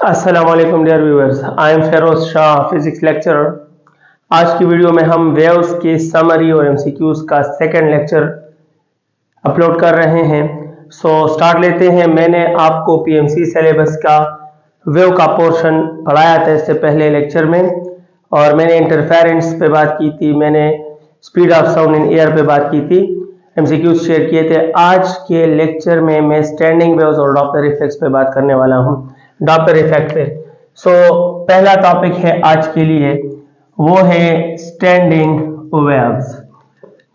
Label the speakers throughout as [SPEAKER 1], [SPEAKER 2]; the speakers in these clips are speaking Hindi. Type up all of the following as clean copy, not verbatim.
[SPEAKER 1] अस्सलामुअलैकुम dear viewers, I am Feroz Shah, physics lecturer. आज की वीडियो में हम वेव्स की समरी और एमसीक्यूज का सेकंड लेक्चर अपलोड कर रहे हैं। सो स्टार्ट लेते हैं। मैंने आपको पीएमसी सिलेबस का वेव का पोर्शन पढ़ाया था इससे पहले लेक्चर में, और मैंने इंटरफेरेंस पे बात की थी, मैंने speed of sound in air पे बात की थी, एमसीक्यूज शेयर किए थे। आज के लेक्चर में मैं स्टैंडिंग वेव्स और डॉपलर इफेक्ट्स पे बात करने वाला हूँ, डॉपलर इफेक्ट पे। सो पहला टॉपिक है आज के लिए, वो है standing waves.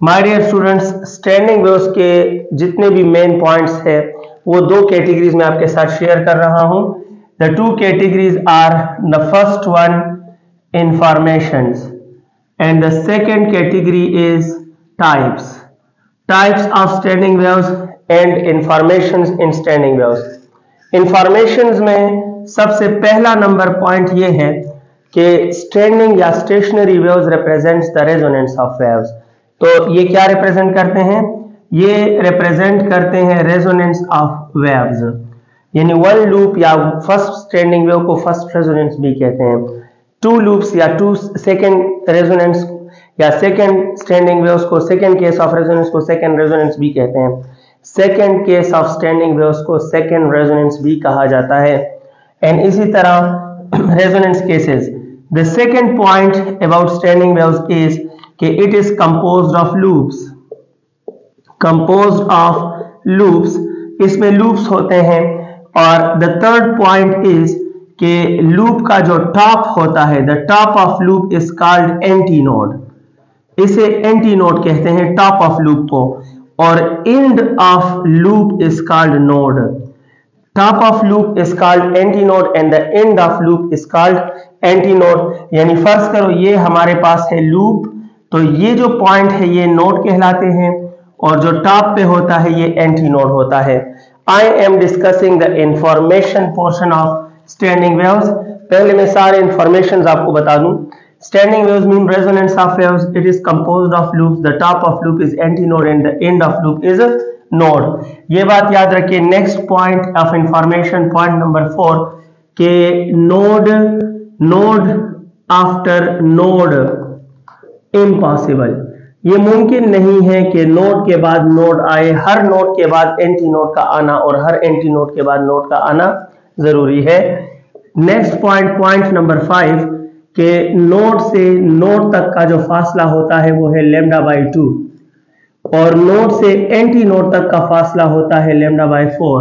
[SPEAKER 1] My dear students, standing waves के जितने भी मेन पॉइंट्स है वो दो कैटेगरीज में आपके साथ शेयर कर रहा हूं। The two categories are, the first one informations and the second category is types of standing waves and informations in standing waves. Informations में सबसे पहला नंबर पॉइंट ये है कि स्टैंडिंग या stationery waves represents the resonance of waves. तो ये क्या रिप्रेजेंट करते हैं? ये रिप्रेजेंट करते हैं रेजोनेंस ऑफ वेव्स, यानी वन लूप या फर्स्ट स्टैंडिंग वेव को फर्स्ट रेजोनेंस भी कहते हैं। टू लूप्स या टू सेकेंड रेजोनेंस या सेकेंड स्टैंडिंग वेव्स को, सेकेंड केस ऑफ रेजोनेंस को सेकेंड रेजोनेंस भी कहते हैं। Second case of standing waves को सेकेंड रेजोनेंस भी कहा जाता है। एंड इसी तरह resonance cases. The second point about standing waves is कि it is composed of loops. Composed of loops, इसमें लूप्स होते हैं। और द थर्ड पॉइंट इज कि लूप का जो टॉप होता है, the top of loop is called antinode. इसे एंटीनोड कहते हैं टॉप ऑफ लूप को, और end of loop is called node. Top of loop is called antinode and the end of loop is called antinode. यानी फर्ज करो ये हमारे पास है लूप, तो ये जो पॉइंट है ये नोड कहलाते हैं, और जो टॉप पे होता है ये एंटीनोड होता है। I am discussing the information portion of standing waves. पहले मैं सारे इंफॉर्मेशन आपको बता दूं। Standing waves mean resonance of waves. It is composed of loops. The top of loop is antinode and the end of loop is a node. ये बात याद रखिए। Next point of information, point number 4, के नोड आफ्टर नोड इम्पॉसिबल। ये मुमकिन नहीं है कि नोड के बाद नोड आए। हर नोड के बाद एंटी नोड का आना और हर एंटी नोड के बाद नोड का आना जरूरी है। नेक्स्ट पॉइंट, पॉइंट नंबर 5, कि नोड से नोड तक का जो फासला होता है वो है λ/2, और नोड से एंटी नोड तक का फासला होता है λ/4,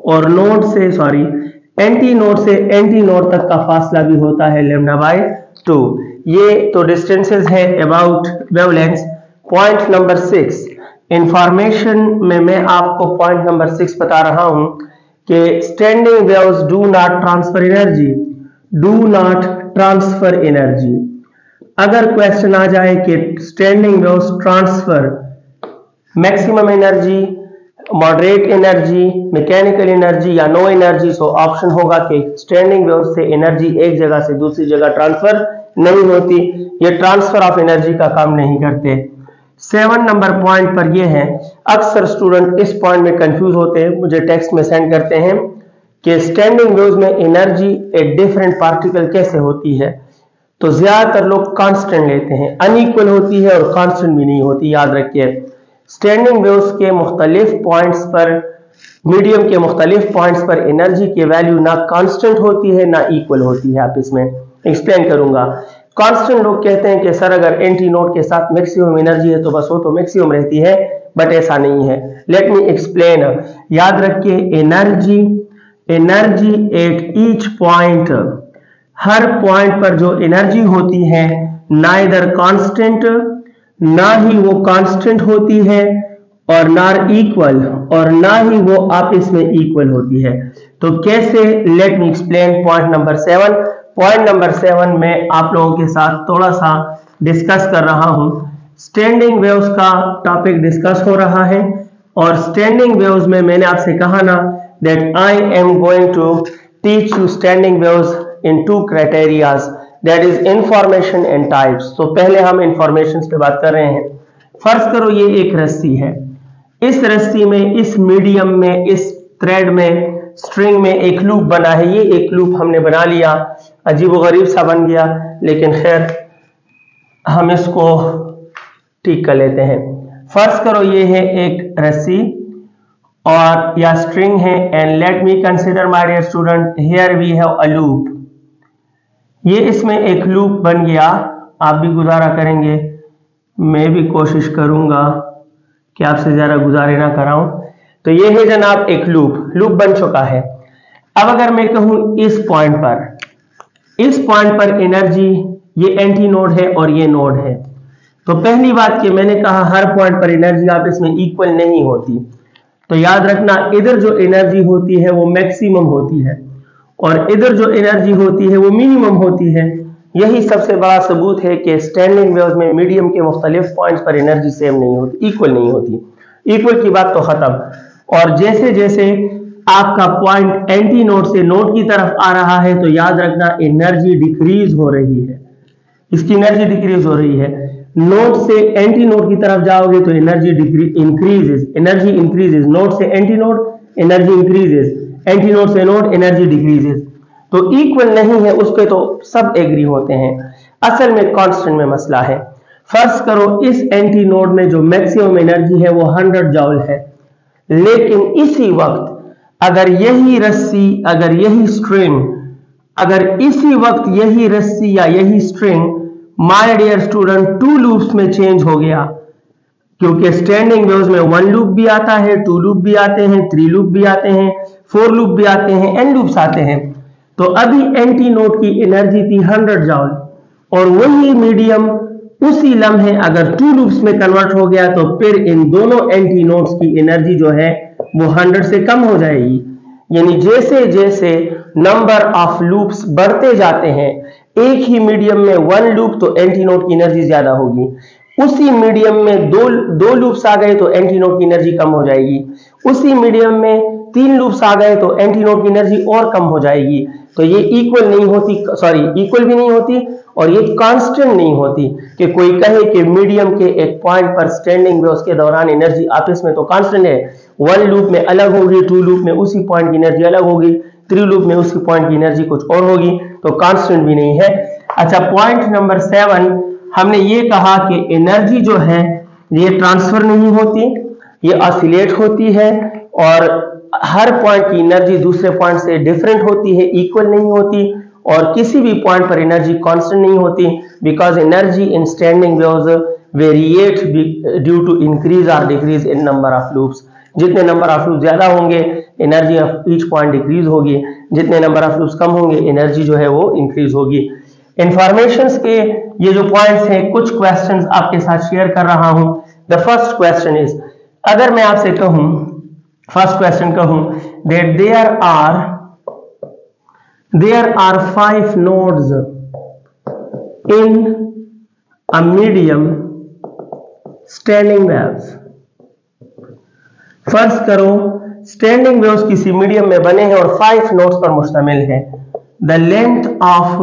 [SPEAKER 1] और एंटी नोड से एंटी नोड तक का फासला भी होता है λ/2। ये तो डिस्टेंसेस है about wavelengths. Point number 6, information में मैं आपको पॉइंट नंबर 6 बता रहा हूं कि standing waves do not transfer energy. अगर क्वेश्चन आ जाए कि standing waves transfer maximum energy, moderate energy, mechanical energy या नो एनर्जी, सो ऑप्शन होगा कि स्टैंडिंग वेव्स से एनर्जी एक जगह से दूसरी जगह ट्रांसफर नहीं होती। ये ट्रांसफर ऑफ एनर्जी का काम नहीं करते। 7 नंबर पॉइंट पर ये है, अक्सर स्टूडेंट इस पॉइंट में कंफ्यूज होते हैं, मुझे टेक्स्ट में सेंड करते हैं कि स्टैंडिंग वेव्स में एनर्जी एक डिफरेंट पार्टिकल कैसे होती है। तो ज्यादातर लोग कांस्टेंट लेते हैं, अनइक्वल होती है और कांस्टेंट भी नहीं होती। याद रखिए, स्टैंडिंग वेव्स के मुख्तलिफ पॉइंट्स पर, मीडियम के मुख्तलिफ पॉइंट्स पर एनर्जी की वैल्यू ना कांस्टेंट होती है ना इक्वल होती है। आप इसमें एक्सप्लेन करूंगा। कांस्टेंट लोग कहते हैं कि सर अगर एंटी नोड के साथ मैक्सिमम एनर्जी है तो बस वो तो मैक्सिमम रहती है, बट ऐसा नहीं है। Let me explain. याद रखिए, energy at each point, her point पर जो एनर्जी होती है नाइदर कांस्टेंट, ना ही वो कांस्टेंट होती है, और ना इक्वल, और ना ही वो आपस में इक्वल होती है। तो कैसे? Let me explain point number 7। Point number 7 में आप लोगों के साथ थोड़ा सा डिस्कस कर रहा हूं। स्टैंडिंग वेव्स का टॉपिक डिस्कस हो रहा है, और स्टैंडिंग वेव्स में मैंने आपसे कहा ना that I am going to teach you standing waves in 2 criteria, that is information and types। तो पहले हम informations पे बात कर रहे हैं। फर्ज करो ये एक रस्सी है, इस रस्सी में, इस मीडियम में, इस थ्रेड में, स्ट्रिंग में एक लूप बना है, ये एक लूप हमने बना लिया, अजीबोगरीब सा बन गया, लेकिन खैर हम इसको ठीक कर लेते हैं। फर्ज करो ये है एक रस्सी और या स्ट्रिंग है, and let me consider my dear student here we have a loop. ये इसमें एक लूप बन गया, आप भी गुजारा करेंगे, मैं भी कोशिश करूंगा कि आपसे ज्यादा गुजारे ना कराऊं। तो ये है जनाब एक लूप बन चुका है। अब अगर मैं कहूं इस पॉइंट पर एनर्जी, ये एंटी नोड है और ये नोड है, तो पहली बात कि मैंने कहा हर पॉइंट पर एनर्जी आपस में इक्वल नहीं होती, तो याद रखना इधर जो एनर्जी होती है वो मैक्सिमम होती है और इधर जो एनर्जी होती है वो मिनिमम होती है। यही सबसे बड़ा सबूत है कि स्टैंडिंग वेव्स में मीडियम के मुख्तलिफ पॉइंट्स पर एनर्जी सेम नहीं होती, इक्वल नहीं होती। इक्वल की बात तो खत्म। और जैसे जैसे आपका पॉइंट एंटी नोड से नोड की तरफ आ रहा है तो याद रखना एनर्जी डिक्रीज हो रही है, इसकी एनर्जी डिक्रीज हो रही है। नोड से एंटी नोड की तरफ जाओगे तो energy increases, energy increases, node से anti node energy increases, anti node से नोड एनर्जी डिक्रीजेस। तो इक्वल नहीं है, उस पे तो सब एग्री होते हैं। असल में कांस्टेंट में मसला है। फर्ज करो इस एंटी नोड में जो मैक्सिमम एनर्जी है वो 100 जॉल है, लेकिन इसी वक्त अगर यही रस्सी, अगर यही स्ट्रिंग, अगर इसी वक्त यही रस्सी या यही string my dear student 2 loops में चेंज हो गया, क्योंकि स्टैंडिंग वेव्स में 1 लूप भी आता है, 2 लूप भी आते हैं, 3 लूप भी आते हैं, 4 लूप भी आते हैं, n लूप्स आते हैं। तो अभी एंटी नोड की एनर्जी थी 100 जॉल और वही मीडियम उसी लम्हे अगर 2 लूप्स में कन्वर्ट हो गया तो फिर इन दोनों एंटी नोड्स की एनर्जी जो है वो 100 से कम हो जाएगी। यानी जैसे जैसे नंबर ऑफ लूप्स बढ़ते जाते हैं, एक ही मीडियम में 1 लूप तो एंटी नोड की एनर्जी ज्यादा होगी, उसी मीडियम में दो लूप्स आ गए तो एंटी नोड की एनर्जी कम हो जाएगी, उसी मीडियम में 3 लूप्स आ गए तो एंटी नोड की एनर्जी और कम हो जाएगी। तो ये इक्वल नहीं होती, इक्वल भी नहीं होती और ये कांस्टेंट नहीं होती कि कोई कहे कि मीडियम के एक पॉइंट पर स्टैंडिंग वेव्स के दौरान एनर्जी आपस में तो कांस्टेंट है, 1 लूप में अलग होगी, 2 लूप में उसी पॉइंट की एनर्जी अलग होगी, 3 लूप में उसी पॉइंट की एनर्जी कुछ और होगी, तो कांस्टेंट भी नहीं है। अच्छा, पॉइंट नंबर 7 हमने ये कहा कि एनर्जी जो है ये ट्रांसफर नहीं होती, ये ऑसिलेट होती है और हर पॉइंट की एनर्जी दूसरे पॉइंट से डिफरेंट होती है, इक्वल नहीं होती और किसी भी पॉइंट पर एनर्जी कांस्टेंट नहीं होती, because energy in standing waves variate due to increase और decrease in number of loops. जितने नंबर ऑफ लूप ज्यादा होंगे energy of each point decrease होगी, जितने नंबर ऑफ लूप्स कम होंगे एनर्जी जो है वो इंक्रीज होगी। इंफॉर्मेशंस के ये जो पॉइंट्स हैं, कुछ क्वेश्चंस आपके साथ शेयर कर रहा हूं। द फर्स्ट क्वेश्चन इज, अगर मैं आपसे कहूं, फर्स्ट क्वेश्चन कहूं that there are 5 nodes in a medium standing waves। फर्ज करो स्टैंडिंग वेव्स किसी मीडियम में बने हैं और 5 नोड्स पर मुश्तमिल है। द लेंथ ऑफ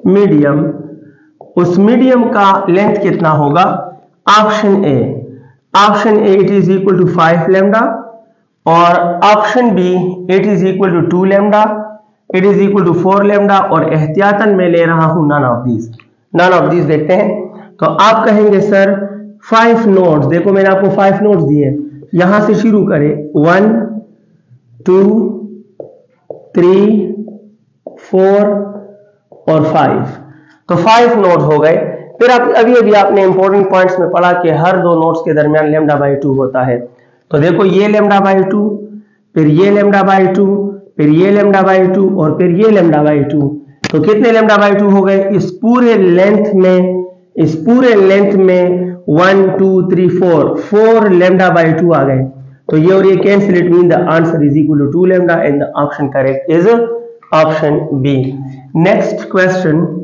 [SPEAKER 1] मीडियम, उस मीडियम का लेंथ कितना होगा? Option A it is equal to 5 lambda और option B it is equal to 2 lambda, it is equal to 4 lambda और एहतियातन मैं ले रहा हूं नन ऑफ दीज। देखते हैं तो आप कहेंगे सर 5 नोड्स, देखो मैंने आपको 5 नोड्स दिए, यहां से शुरू करें 1 2 3 4 और 5, तो 5 नोड्स हो गए। फिर आप अभी आपने इंपॉर्टेंट पॉइंट्स में पढ़ा कि हर 2 नोड्स के दरमियान लैम्डा बाई 2 होता है। तो देखो ये लैम्डा बाई 2, फिर ये लैम्डा बाई 2, फिर ये लैम्डा बाई 2 और फिर ये लैम्डा बाई 2, तो कितने लैम्डा बाई 2 हो गए? इस पूरे लेंथ में 1 2 3 4 लैम्डा बाई 2 आ गए। तो ये और ये cancel, it mean the answer is equal to 2 lambda and the option correct is option B. Next question,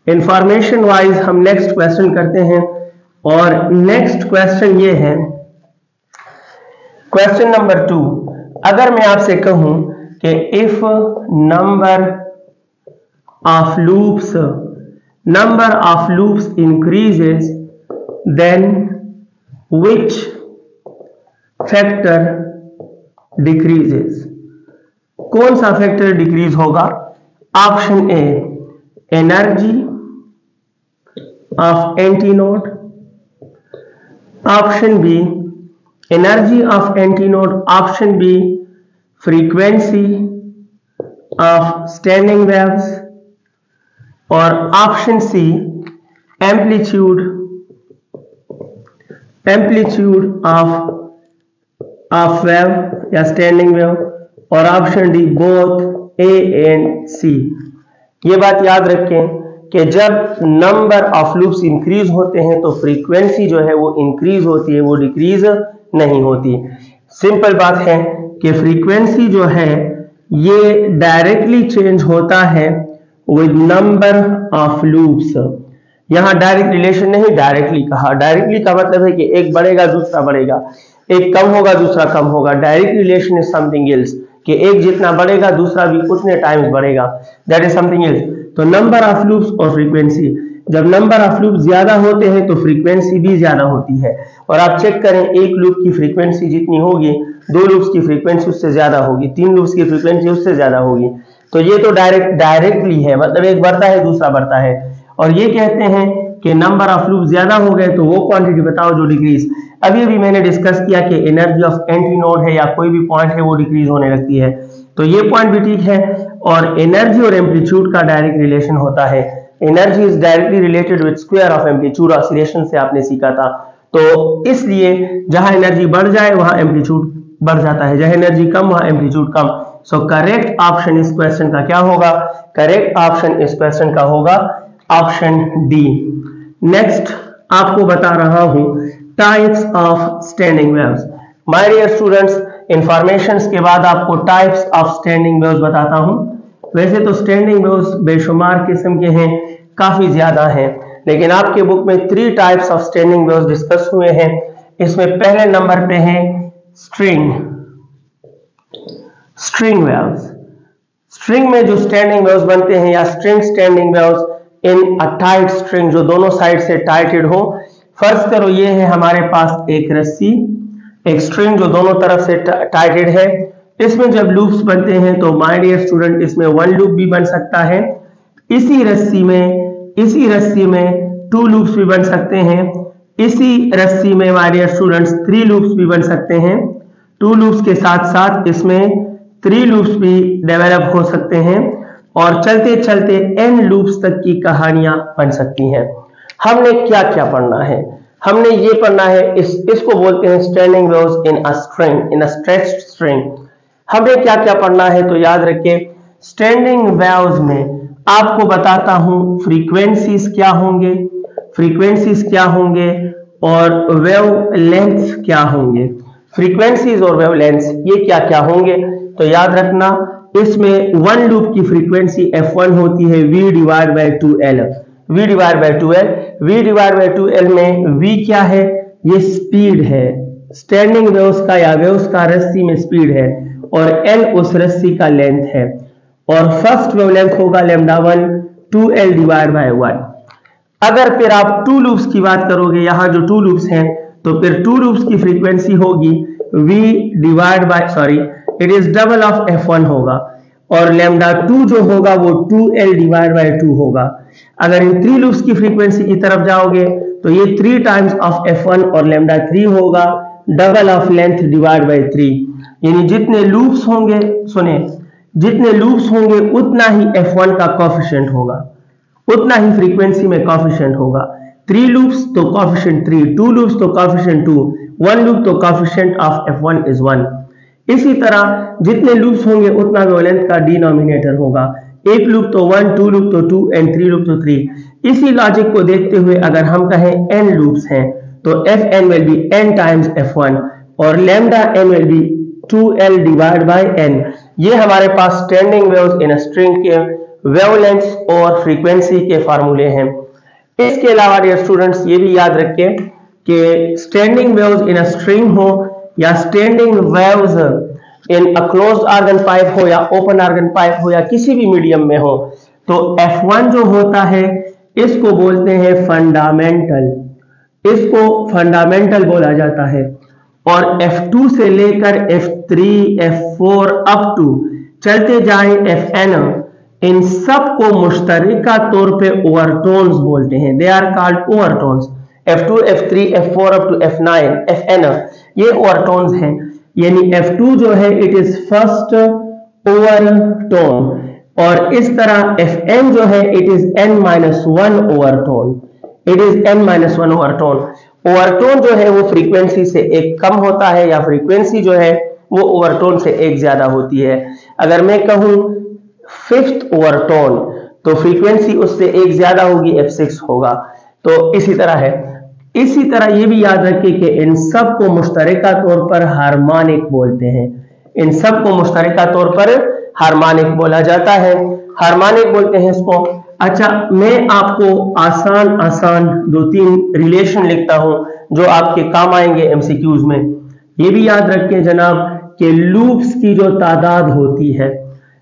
[SPEAKER 1] information wise हम नेक्स्ट क्वेश्चन करते हैं और नेक्स्ट क्वेश्चन ये है, क्वेश्चन नंबर 2। अगर मैं आपसे कहूं कि if number of loops increases then which factor decreases. कौन सा फैक्टर डिक्रीज होगा? Option A energy of antinode, option B energy of antinode, option B frequency of standing waves, और option C amplitude of wave या स्टैंडिंग वेव, और option D both A and C. ये बात याद रखें कि जब नंबर ऑफ लूप्स इंक्रीज होते हैं तो फ्रीक्वेंसी जो है वो इंक्रीज होती है, वो डिक्रीज नहीं होती। सिंपल बात है कि फ्रीक्वेंसी जो है ये डायरेक्टली चेंज होता है विद नंबर ऑफ लूप्स। यहां डायरेक्ट रिलेशन नहीं, डायरेक्टली कहा। डायरेक्टली का मतलब है कि एक बढ़ेगा दूसरा बढ़ेगा, एक कम होगा दूसरा कम होगा। Direct relation is something else, कि एक जितना बढ़ेगा दूसरा भी उतने टाइम्स बढ़ेगा, दैट इज समथिंग एल्स। तो नंबर ऑफ लूप्स और फ्रीक्वेंसी, जब नंबर ऑफ लूप ज्यादा होते हैं तो फ्रीक्वेंसी भी ज्यादा होती है। और आप चेक करें, एक लूप की फ्रीक्वेंसी जितनी होगी, 2 लूप्स की फ्रीक्वेंसी उससे ज्यादा होगी, 3 लूप्स की फ्रीक्वेंसी उससे ज्यादा होगी। तो ये तो डायरेक्टली है, मतलब एक बढ़ता है दूसरा बढ़ता है। और ये कहते हैं कि नंबर ऑफ लूप ज्यादा हो गए तो वो क्वांटिटी बताओ जो डिक्रीज। अभी अभी मैंने डिस्कस किया कि एनर्जी ऑफ एंटीनोड है या कोई भी पॉइंट है वो डिक्रीज होने लगती है, तो ये पॉइंट भी ठीक है। और एनर्जी और एम्पलीट्यूड का डायरेक्ट रिलेशन होता है। Energy is directly related with square of amplitude, oscillation से आपने सीखा था। तो इसलिए जहां एनर्जी बढ़ जाए वहां एम्पलीट्यूड बढ़ जाता है, जहां एनर्जी कम वहां एम्पलीट्यूड कम। सो करेक्ट ऑप्शन इस क्वेश्चन का क्या होगा? करेक्ट ऑप्शन इस क्वेश्चन का होगा ऑप्शन डी। नेक्स्ट आपको बता रहा हूं types of standing waves. My dear students, informations के बाद आपको टाइप्स ऑफ स्टैंडिंग वेव्स बताता हूं। वैसे तो स्टैंडिंग वेव्स बेशुमार किस्म के हैं, काफी ज्यादा हैं, लेकिन आपके बुक में 3 types of standing waves discuss हुए हैं। इसमें पहले नंबर पे है स्ट्रिंग वेव्स। स्ट्रिंग में जो स्टैंडिंग वेव्स बनते हैं या string standing waves in a tight string, जो दोनों साइड से टाइटेड हो। फर्ज करो ये है हमारे पास एक रस्सी, एक स्ट्रिंग जो दोनों तरफ से टाइटेड है। इसमें जब लूप्स बनते हैं तो माय डियर स्टूडेंट इसमें 1 लूप भी बन सकता है। इसी रस्सी में 2 लूप्स भी बन सकते हैं। इसी रस्सी में माय डियर स्टूडेंट्स 3 लूप्स भी बन सकते हैं। 2 लूप्स के साथ साथ इसमें 3 लूप्स भी डेवलप हो सकते हैं, और चलते चलते n लूप्स तक की कहानियां बन सकती हैं। हमने क्या क्या पढ़ना है? हमने ये पढ़ना है, इसको बोलते हैं standing waves in a string, in a stretched string. हमने क्या क्या पढ़ना है तो याद रखिए, स्टैंडिंग वेव्स में आपको बताता हूं फ्रीक्वेंसीज क्या होंगे और वेव लेंथ्स क्या होंगे। फ्रीक्वेंसीज और वेव लेंथ्स ये क्या क्या होंगे तो याद रखना, इसमें 1 लूप की फ्रीक्वेंसी f1 होती है v divide by 2l। v divide by 2l में v क्या है? ये स्पीड है, स्टैंडिंग वेव्स का या वेव्स का रस्सी में स्पीड है, और l उस रस्सी का लेंथ है। और फर्स्ट वेव लेंथ होगा λ1 2l डिवाइड बाय 1। अगर फिर आप 2 लूप्स की बात करोगे, यहां जो 2 लूप्स हैं, तो फिर 2 लूप्स की फ्रीक्वेंसी होगी v divide by it is double of f1 होगा, और λ2 जो होगा वो 2l डिवाइड बाय 2 होगा। अगर इन 3 लूप्स की फ्रीक्वेंसी की तरफ जाओगे तो ये 3 टाइम्स ऑफ f1 और λ3 होगा, double of length divide by 3। यानी जितने लूप्स होंगे, सुने, जितने लूप्स होंगे उतना ही f1 का कोएफिशिएंट होगा, उतना ही फ्रीक्वेंसी में कोएफिशिएंट होगा। 3 लूप्स तो कोएफिशिएंट 3, 2 लूप्स तो कोएफिशिएंट 2, 1 लूप तो कोएफिशिएंट ऑफ f1 इज 1। इसी तरह जितने लूप्स होंगे उतना वेवलेंथ का डिनोमिनेटर होगा। 1 लूप तो 1, 2 लूप तो 2 एंड 3 लूप तो 3। इसी लॉजिक को देखते हुए अगर हम कहें n लूप्स हैं तो fn will be n times f1 और λn will be 2l divide by n। ये हमारे पास standing waves in a string के वेवलेंथ्स और फ्रीक्वेंसी के फार्मूले हैं। इसके अलावा डियर स्टूडेंट्स ये भी याद रखें कि standing waves in a string हो या standing waves in a closed organ pipe हो या ओपन ऑर्गन पाइप हो या किसी भी मीडियम में हो, तो F1 जो होता है इसको बोलते हैं फंडामेंटल, इसको फंडामेंटल बोला जाता है। और F2 से लेकर F3 F4 अप टू चलते जाए Fn, इन सब को मुश्तरका तौर पे ओवरटोन्स बोलते हैं। They are called overtones. F2 F3 F4 up to F9 Fn ये ओवरटोन्स हैं। यानी F2 जो है इट इज फर्स्ट ओवरटोन, और इस तरह Fn जो है it is n-1 overtone. It is n-1 overtone. Overtone जो है वो फ्रीक्वेंसी से एक कम होता है, या फ्रीक्वेंसी जो है वो ओवरटोन से एक ज्यादा होती है। अगर मैं कहूं फिफ्थ ओवरटोन तो फ्रीक्वेंसी उससे एक ज्यादा होगी, F6 होगा। तो इसी तरह है। इसी तरह ये भी याद रखिए कि इन सब को मुश्तरका तौर पर हार्मोनिक बोलते हैं। इन सब को मुश्तरका तौर पर हार्मोनिक बोला जाता है, हार्मोनिक बोलते हैं इसको। अच्छा, मैं आपको आसान आसान 2-3 रिलेशन लिखता हूं जो आपके काम आएंगे एमसीक्यूज में। ये भी याद रखिए जनाब कि लूप्स की जो तादाद होती है,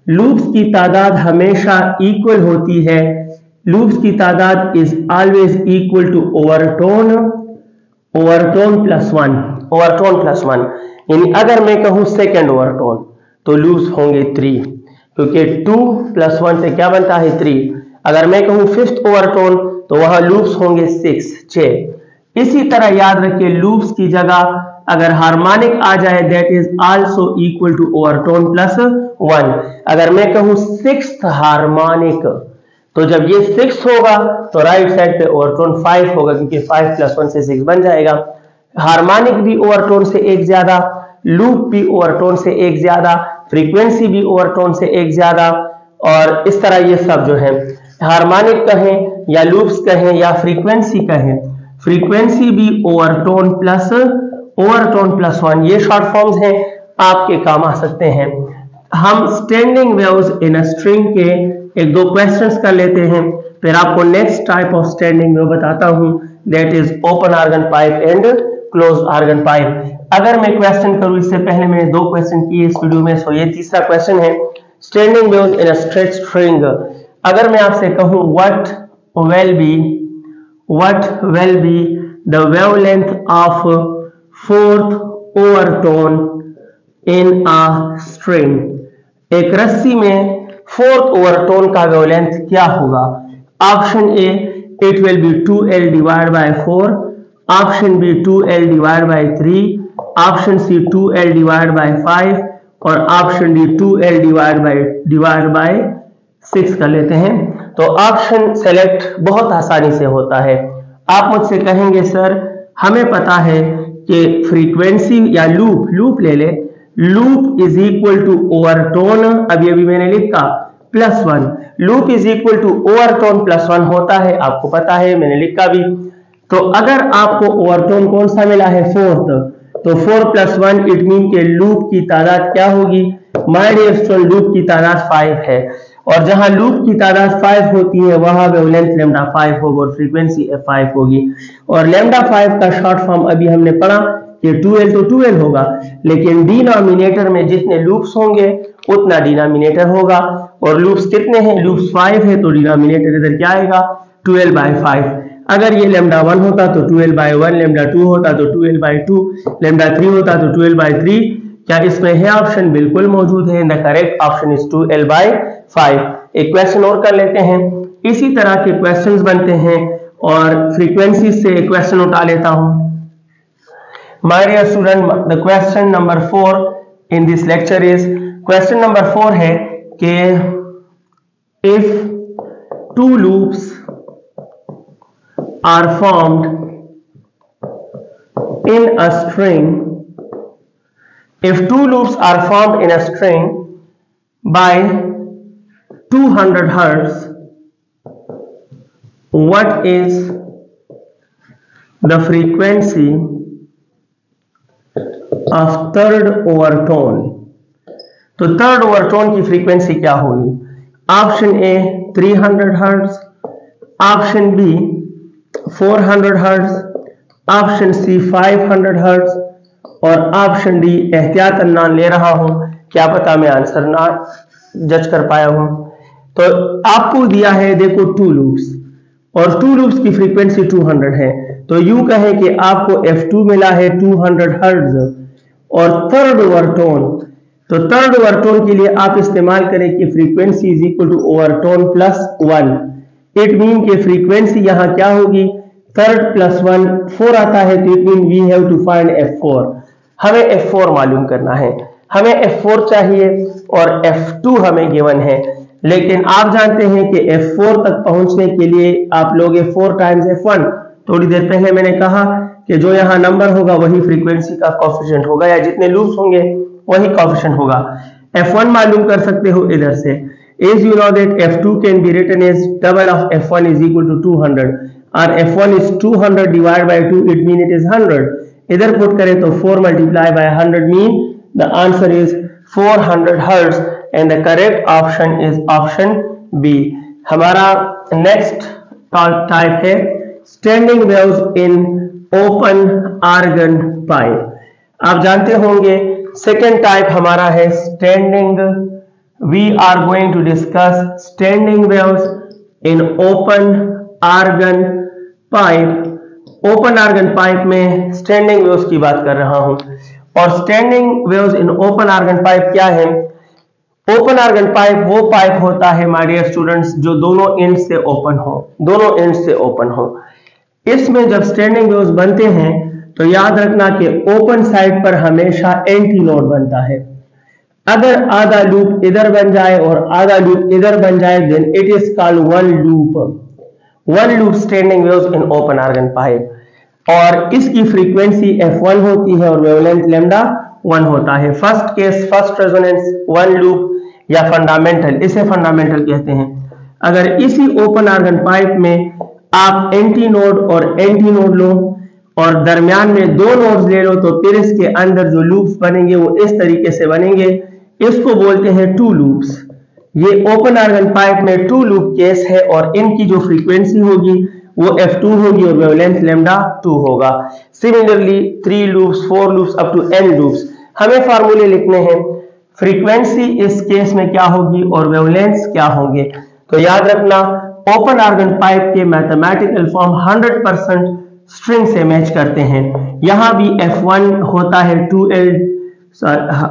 [SPEAKER 1] लूप्स की तादाद हमेशा इक्वल होती है। लूप्स की तादाद is always equal to overtone, overtone plus 1, overtone plus 1। यानी अगर मैं कहूं सेकेंड ओवरटोन तो लूप्स होंगे 3, क्योंकि 2 + 1 से क्या बनता है 3। अगर मैं कहूं फिफ्थ ओवरटोन तो वहां लूप्स होंगे 6। इसी तरह याद रखिए लूप्स की जगह अगर हार्मोनिक आ जाए that is also equal to overtone plus 1। अगर मैं कहूं सिक्स्थ हार्मोनिक तो जब ये 6 होगा तो राइट साइड पे ओवरटोन 5 होगा, क्योंकि 5 + 1 से 6 बन जाएगा। हार्मोनिक भी ओवरटोन से एक ज्यादा, लूप भी ओवरटोन से एक ज्यादा, फ्रीक्वेंसी भी ओवरटोन से एक ज्यादा, और इस तरह ये सब जो है हार्मोनिक कहें या लूप्स कहें या फ्रीक्वेंसी कहें, फ्रीक्वेंसी भी ओवरटोन प्लस 1, ये शॉर्ट फॉर्म्स हैं, आपके काम आ सकते हैं। हम standing waves in a string के 1-2 क्वेश्चंस कर लेते हैं, फिर आपको next type of standing wave बताता हूं, that is open organ pipe and close organ pipe. अगर मैं क्वेश्चन करूं, इससे पहले मैंने 2 क्वेश्चन किए इस वीडियो में, सो ये तीसरा क्वेश्चन है, standing waves in a straight string. अगर मैं आपसे कहूं what will be the wavelength of fourth overtone in a string, एक रस्सी में फोर्थ ओवरटोन का वेवलेंथ क्या होगा? Option A it will be 2L divide by 4, option B 2L divide by 3, option C 2L divide by 5 और option D 2L divide bye 6 कर लेते हैं। तो ऑप्शन सेलेक्ट बहुत आसानी से होता है। आप मुझसे कहेंगे सर हमें पता है कि फ्रीक्वेंसी या लूप ले ले, loop is equal to overtone, अभी मैंने लिखा +1, loop is equal to overtone +1 होता है, आपको पता है, मैंने लिखा भी। तो अगर आपको ओवरटोन कौन सा मिला है? फोर्थ, तो 4 + 1 इट मीन के लूप की तादाद क्या होगी? माय डियर स्टूडेंट, लूप की तादाद 5 है, और जहां लूप की तादाद 5 होती है वहां वेवलेंथ λ5 होगा और फ्रीक्वेंसी f5 होगी। और λ5 का शॉर्ट फॉर्म अभी हमने पढ़ा कि 2L तो 2L होगा, लेकिन डिनोमिनेटर में जितने लूप्स होंगे उतना डिनोमिनेटर होगा, और लूप्स कितने हैं? लूप्स 5 है, तो डिनोमिनेटर इधर क्या आएगा? 2L/5। अगर ये λ1 होता तो 2L/1, λ2 होता तो 2L/2, λ3 होता तो 2L/3। क्या इसमें है ऑप्शन? बिल्कुल मौजूद है। The correct option is 2L/5। एक क्वेश्चन और कर लेते हैं, इसी तरह के क्वेश्चंस बनते हैं, और फ्रीक्वेंसी से क्वेश्चन उठा लेता हूं। My dear student, the question number 4 in this lecture is, question number 4 है कि if 2 loops are formed in a string, if 2 loops are formed in a string by 200 Hz, what is the frequency of third overtone? तो थर्ड ओवरटोन की फ्रीक्वेंसी क्या होगी? Option A 300 Hz, option B 400 Hz, option C 500 Hz और ऑप्शन डी एहतियातन नाम ले रहा हूं, क्या पता मैं आंसर ना जज कर पाया हूं। तो आपको दिया है देखो 2 लूप्स, और 2 लूप्स की फ्रीक्वेंसी 200 है, तो यूं कहें कि आपको F2 मिला है 200 हर्ट्ज और थर्ड ओवरटोन, तो थर्ड ओवरटोन के लिए आप इस्तेमाल करें कि frequency is equal to overtone plus 1। It mean कि फ्रीक्वेंसी यहां क्या होगी, थर्ड प्लस 1 4 आता है, तो it mean we have to find F4। हमें F4 मालूम करना है, हमें F4 चाहिए और F2 हमें गिवन है, लेकिन आप जानते हैं कि F4 तक पहुंचने के लिए आप लोगे 4 टाइम्स F1। थोड़ी देर पहले मैंने कहा कि जो यहाँ नंबर होगा वही फ्रीक्वेंसी का कोएफिशिएंट होगा, या जितने लूप्स होंगे वही कोएफिशिएंट होगा। F1 मालूम कर सकते हो इधर से, as you know that F2 can be written as double of F1 is equal to 200 और F1 is 200 divided by 2, it mean it is 100। इधर पुट करें तो 4 multiply by 100 mean the answer is 400 hertz and the correct option is option B। हमारा नेक्स्ट टाइप है standing waves in open organ pipe. आप जानते होंगे सेकेंड टाइप हमारा है standing, we are going to discuss standing waves in open organ pipe। open organ pipe में standing waves की बात कर रहा हूं, और standing waves in open organ pipe क्या है? open organ pipe वो पाइप होता है माय डियर स्टूडेंट्स जो दोनों एंड से ओपन हो, दोनों एंड से ओपन हो। इसमें जब स्टैंडिंग वेव्स बनते हैं तो याद रखना कि ओपन साइड पर हमेशा एंटी नोड बनता है। अगर आधा लूप इधर बन जाए और आधा लूप इधर बन जाए then it is called one loop standing waves in open organ pipe, और इसकी फ्रीक्वेंसी F1 होती है और वेवलेंथ लैम्डा 1 होता है। First case first resonance one loop या फंडामेंटल, इसे फंडामेंटल कहते हैं। अगर इसी ओपन आर्गन पाइप में आप एंटी नोड और एंटी नोड लो और दरमियान में दो नोड्स ले लो, तो फिर इसके अंदर जो लूप्स बनेंगे वो इस तरीके से बनेंगे, इसको बोलते हैं टू लूप्स। ये ओपन आर्गन पाइप में टू लूप केस है और इनकी जो फ्रीक्वेंसी होगी वो F2 होगी और वेवलेंथ लैम्डा 2 होगा। Similarly 3 loops, 4 loops up to n loops. हमें फार्मूले लिखने हैं, फ्रीक्वेंसी इस केस में क्या होगी और वेवलेंथ क्या होंगे। तो याद रखना ओपन आर्गन पाइप के मैथमेटिकल फॉर्म 100% स्ट्रिंग से मैच करते हैं। यहां भी F1 होता है 2L,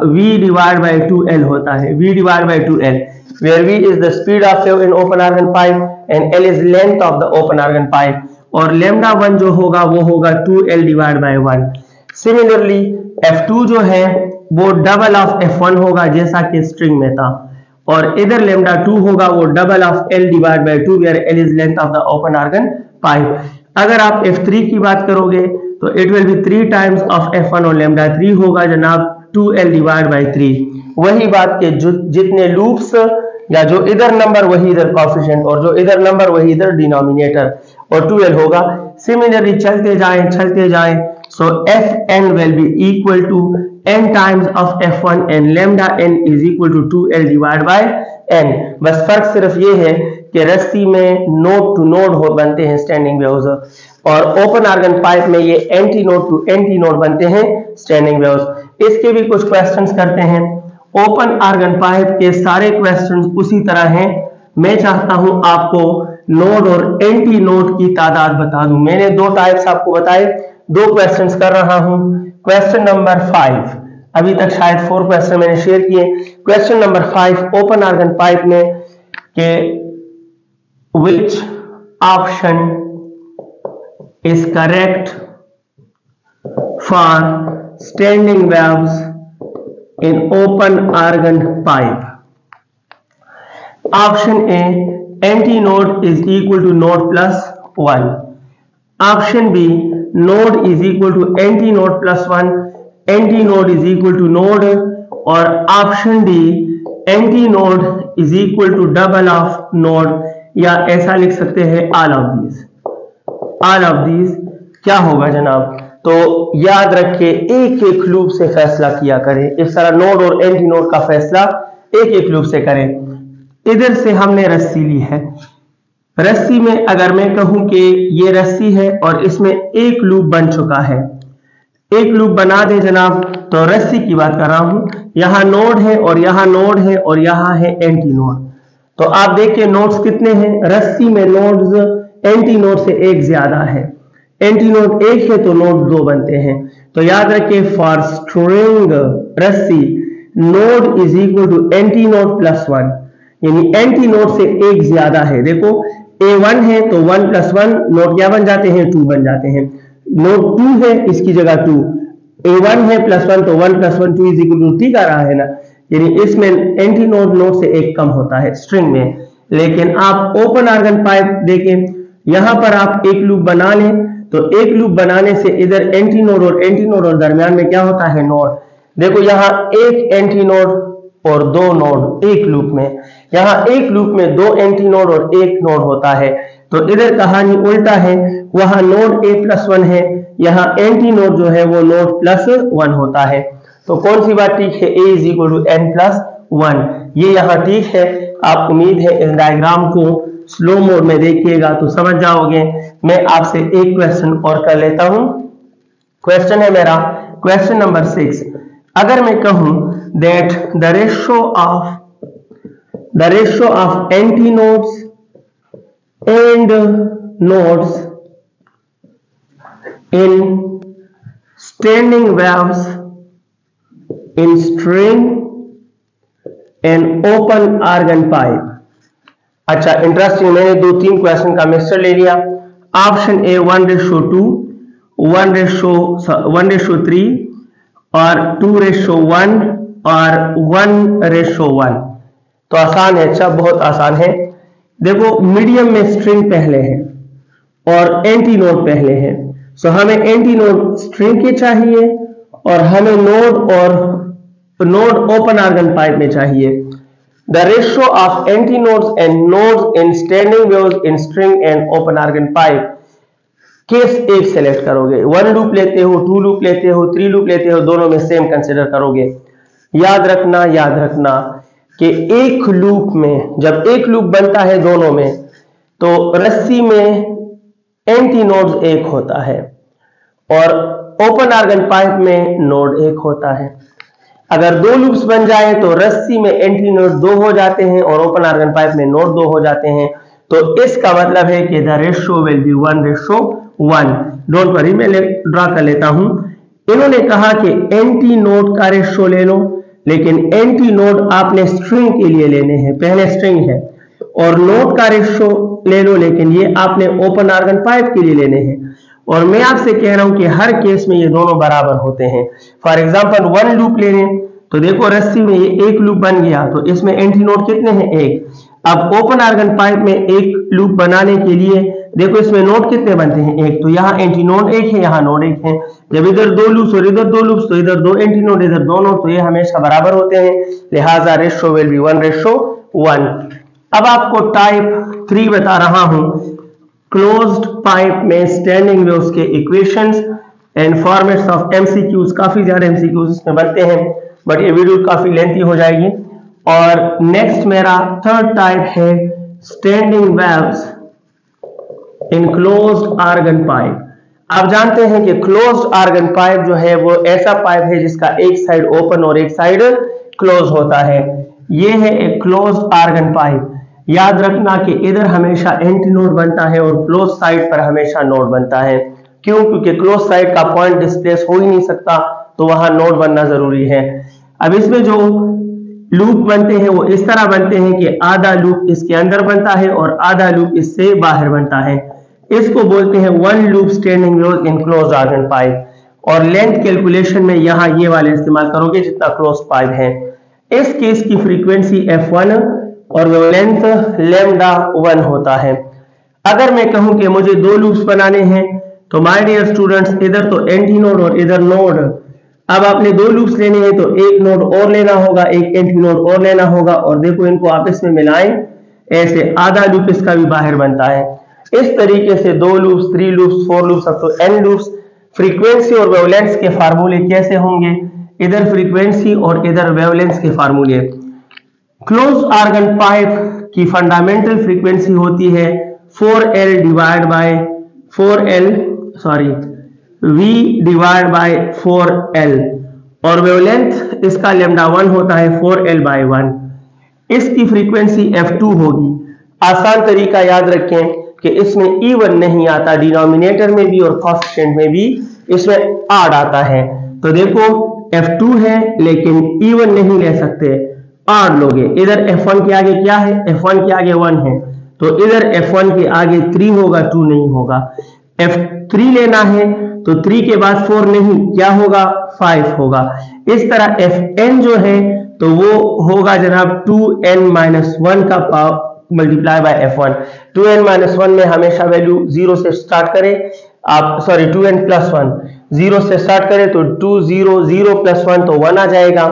[SPEAKER 1] V divided by 2L होता है, V divided by 2L, where V is the speed of wave in open organ pipe and L is length of the open organ pipe, और lambda 1 जो होगा वो होगा 2L divided by 1। Similarly F2 जो है वो डबल ऑफ F1 होगा जैसा कि स्ट्रिंग में था, और इधर lambda 2 होगा वो double of L divided by 2 where L is length of the open organ pipe। अगर आप F3 की बात करोगे तो it will B 3 times of F1 और lambda 3 होगा जनाब 2L divided by 3। वही बात के जितने लूप्स या जो इधर नंबर वही इधर कोएफिशिएंट और जो इधर नंबर वही इधर डिनोमिनेटर, और 2L होगा। सिमिलरली चलते जाएं so Fn will be equal to n times of F1 and lambda n is equal to 2L divided by n। बस फर्क सिर्फ ये है कि रस्सी में नोड टू नोड हो बनते हैं स्टैंडिंग वेव्स, और ओपन आर्गन पाइप में ये anti node to anti node बनते हैं स्टैंडिंग वेव्स। इसके भी कुछ क्वेश्चंस करते हैं। ओपन आर्गन पाइप के सारे क्वेश्चंस उसी तरह हैं। मैं चाहता हूं आपको नोड और एंटी नोड की तादाद बता दूं। मैंने 2 टाइप्स आपको बताए, 2 क्वेश्चंस कर रहा हूं। क्वेश्चन नंबर 5, अभी तक शायद 4 क्वेश्चन मैंने शेयर किए। Question number 5 open organ pipe में के which option is correct for standing waves in open organ pipe? Option A, antinode is equal to node plus 1. Option B, node is equal to antinode plus 1, antinode is equal to node, और option D, antinode is equal to double of node, या ऐसा लिख सकते हैं ऑल ऑफ दीज। क्या होगा जनाब? तो याद रखिए एक एक लूप से फैसला किया करें, इस तरह नोड और एंटी नोड का फैसला एक एक लूप से करें। इधर से हमने रस्सी ली है, रस्सी में अगर मैं कहूं कि ये रस्सी है और इसमें एक लूप बन चुका है, एक लूप बना दे जनाब, तो रस्सी की बात कर रहा हूं। यहां नोड है और यहां नोड है और यहां है एंटी नोड। तो आप देखिए नोड्स कितने हैं, रस्सी में नोड्स एंटी नोड से एक ज्यादा है। एंटी नोड 1 है तो नोड 2 बनते हैं। तो याद रखिए फॉर स्ट्रिंग रस्सी node is equal to anti node plus 1, यानी एंटी नोड से एक ज्यादा है। देखो A1 है तो 1 प्लस 1 नोड क्या बन जाते हैं, 2 बन जाते हैं। नोड 2 है इसकी जगह 2, A1 है प्लस 1 तो 1 प्लस 1 2 इज इक्वल टू ठीक आ रहा है ना, यानी इसमें एंटी नोड नोड से एक कम होता है स्ट्रिंग में। लेकिन आप ओपन आर्गन पाइप देखें, यहां पर आप एक लूप बना लें तो एक लूप बनाने से इधर एंटी नोड और दरमियान में क्या होता है, नोड। देखो यहाँ एक एंटी नोड और 2 नोड एक लूप में, यहाँ एक लूप में 2 एंटी नोड और 1 नोड होता है। तो इधर कहानी उल्टा है, वहां नोड a प्लस 1 है, यहाँ एंटी नोड जो है वो नोड प्लस 1 होता है। तो कौन सी बात ठीक है, a is equal to n plus 1, ये यहाँ ठीक है। आप उम्मीद है इस डायग्राम को स्लो मोड में देखिएगा तो समझ जाओगे। मैं आपसे एक क्वेश्चन और कर लेता हूं। क्वेश्चन है मेरा क्वेश्चन नंबर 6। अगर मैं कहूं that the ratio of anti nodes and nodes in standing waves in string and open organ pipe. अच्छा इंटरेस्टिंग, मैंने 2-3 क्वेश्चन का मिक्सचर ले लिया। ऑप्शन ए 1:2, 1:3 और 2:1 और 1:1। तो आसान है, अच्छा बहुत आसान है। देखो मीडियम में स्ट्रिंग पहले है और एंटी नोड पहले है, सो हमें एंटी नोड स्ट्रिंग के चाहिए और हमें नोड ओपन आर्गन पाइप में चाहिए। The ratio of anti nodes and nodes in standing waves in string and open organ pipe, case एक सेलेक्ट करोगे, 1 लूप लेते हो, 2 लूप लेते हो, 3 लूप लेते हो, दोनों में सेम कंसिडर करोगे। याद रखना कि एक लूप में जब एक लूप बनता है दोनों में तो रस्सी में एंटी नोड्स 1 होता है और ओपन आर्गन पाइप में नोड 1 होता है। अगर 2 लूप्स बन जाए तो रस्सी में एंटी नोड 2 हो जाते हैं और ओपन आर्गन पाइप में नोड 2 हो जाते हैं। तो इसका मतलब है कि the ratio will be 1:1। Don't worry, मैं ड्रा कर लेता हूं। इन्होंने कहा कि एंटी नोड का रेशियो ले लो, लेकिन एंटी नोड आपने स्ट्रिंग के लिए लेने हैं, पहले स्ट्रिंग है, और नोड का रेशियो ले लो, लेकिन ये आपने ओपन आर्गन पाइप के लिए लेने हैं। और मैं आपसे कह रहा हूं कि हर केस में ये दोनों बराबर होते हैं। फॉर एग्जांपल 1 लूप ले लें तो देखो रस्सी में ये एक लूप बन गया तो इसमें एंटी नोड कितने हैं, 1। अब ओपन आर्गन पाइप में एक लूप बनाने के लिए देखो इसमें नोड कितने बनते हैं, 1। तो यहाँ एंटी नोड 1 है, यहाँ नोड 1 है। जब इधर 2 लूप्स और इधर 2 लूप्स तो इधर 2 एंटी नोड इधर 2 नोड, तो ये हमेशा बराबर होते हैं, लिहाजा रेशियो विल बी 1:1। अब आपको टाइप 3 बता रहा हूं, क्लोज्ड पाइप में स्टैंडिंग वेव्स के equations and formats of MCQs. काफी ज्यादा एमसीक्यूज इसमें बनते हैं बट ये वीडियो काफी लेंथी हो जाएगी। और नेक्स्ट मेरा थर्ड टाइप है standing waves in closed organ pipe. आप जानते हैं कि क्लोज्ड आर्गन पाइप जो है वो ऐसा पाइप है जिसका एक साइड ओपन और एक साइड क्लोज होता है। ये है एक क्लोज्ड आर्गन पाइप। याद रखना कि इधर हमेशा एंटी नोड बनता है और क्लोज साइड पर हमेशा नोड बनता है। क्यों? क्योंकि क्लोज साइड का पॉइंट डिस्प्लेस हो ही नहीं सकता, तो वहां नोड बनना जरूरी है। अब इसमें जो लूप बनते हैं वो इस तरह बनते हैं कि आधा लूप इसके अंदर बनता है और आधा लूप इससे बाहर बनता है। इसको बोलते हैं 1 loop standing wave in close organ pipe. और लेंथ कैलकुलेशन में यहाँ ये वाले इस्तेमाल करोगे जितना क्लोज पाइप है। इस केस की फ्रीक्वेंसी f1 और वेवलेंथ λ1 होता है। अगर मैं कहूं कि मुझे 2 लूप्स बनाने हैं तो माय डियर स्टूडेंट्स, इधर तो एंटी नोड और इधर नोड। अब आपने 2 लूप्स लेने हैं तो एक नोड और लेना होगा, एक एंटी नोड और लेना होगा, और देखो इनको आपस में मिलाएं, ऐसे आधा लूप इसका भी बाहर बनता है। इस तरीके से 2 loops, 3 loops, 4 loops up to n loops. Frequency और वेवलेंथ के फार्मूले कैसे होंगे, इधर फ्रीक्वेंसी और इधर वेवलेंथ के फार्मूले। क्लोज आर्गन पाइप की फंडामेंटल फ्रीक्वेंसी होती है 4L divide by 4L V divide by 4L, और वेवलेंथ इसका λ1 होता है 4L/1। इसकी फ्रीक्वेंसी f2 होगी। आसान तरीका याद रखें कि इसमें इवन नहीं आता, डिनोमिनेटर में भी और कोएफिशिएंट में भी इसमें ऑड आता है। तो देखो F2 है लेकिन इवन नहीं ले सकते, ऑड लोगे। इधर F1 के आगे क्या है, F1 के आगे 1 है, तो इधर F1 के आगे 3 होगा, 2 नहीं होगा। F3 लेना है तो 3 के बाद 4 नहीं, क्या होगा, 5 होगा। इस तरह Fn जो है तो वो होगा जनाब 2n-1 का power multiply by F1। 2n-1 में हमेशा वैल्यू 0 से स्टार्ट करें आप, सॉरी 2n+1 0 से स्टार्ट करें तो 2 0 0 + 1 तो 1 आ जाएगा,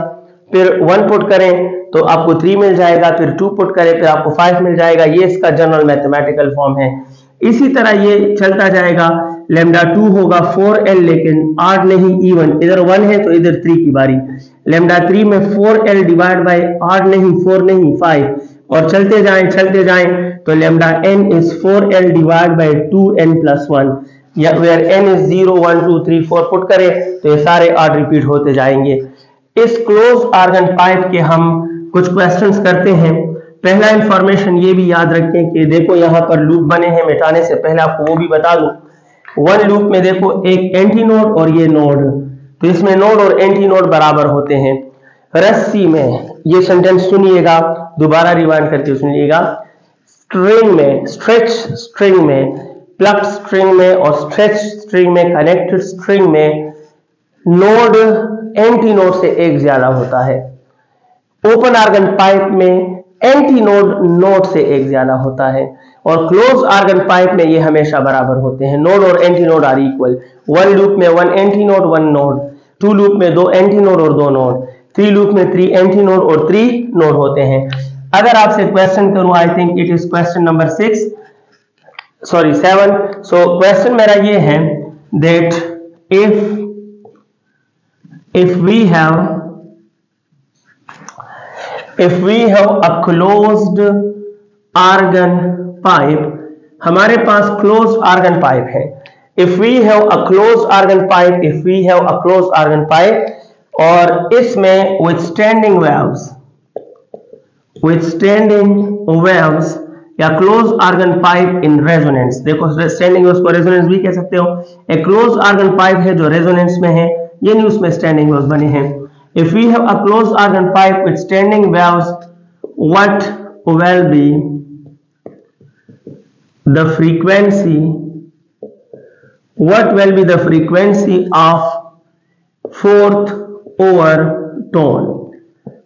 [SPEAKER 1] फिर 1 पुट करें तो आपको 3 मिल जाएगा, फिर 2 पुट करें फिर आपको 5 मिल जाएगा। ये इसका जनरल मैथमेटिकल फॉर्म है। इसी तरह ये चलता जाएगा, λ2 होगा 4l लेकिन ऑड नहीं इवन, इधर 1 है तो इधर 3 की बारी, λ3 में 4l डिवाइड बाय ऑड नहीं 4 नहीं 5, और चलते जाएं तो λn is 4l divide by 2n+1, या वेयर n इज 0 1 2 3 4 पुट करें तो ये सारे ऑड रिपीट होते जाएंगे। इस क्लोज ऑर्गन पाइप के हम कुछ क्वेश्चंस करते हैं। पहला इंफॉर्मेशन ये भी याद रखें कि देखो यहाँ पर लूप बने हैं, मिटाने से पहले आपको वो भी बता दूं, 1 लूप में देखो एक एंटी नोड और ये नोड, तो इसमें नोड और एंटी नोड बराबर होते हैं। रस्सी में ये सेंटेंस सुनिएगा, दोबारा रिवाइंड करके सुनिएगा, स्ट्रिंग में, स्ट्रेच स्ट्रिंग में, प्लग स्ट्रिंग में और स्ट्रेच स्ट्रिंग में, कनेक्टेड स्ट्रिंग में नोड एंटी नोड से एक ज्यादा होता है। ओपन आर्गन पाइप में एंटी नोड नोड से एक ज्यादा होता है, और क्लोज आर्गन पाइप में ये हमेशा बराबर होते हैं। नोड और anti node are equal. 1 loop में 1 एंटी नोड 1 नोड, 2 लूप में 2 एंटी नोड और 2 नोड, 3 लूप में 3 एंटी नोड और 3 नोड होते हैं। अगर आपसे क्वेश्चन करूं, I think it is question number 7। So question मेरा ये है that if we have a closed organ pipe, हमारे पास closed organ pipe है। if we have a closed organ pipe और इसमें withstanding waves या closed organ pipe in resonance, देखो standing waves को resonance भी कह सकते हो। एक closed organ pipe है जो resonance में है, ये नहीं उसमें standing waves बने हैं। If we have a closed organ pipe with standing waves, what will be the frequency of fourth overtone?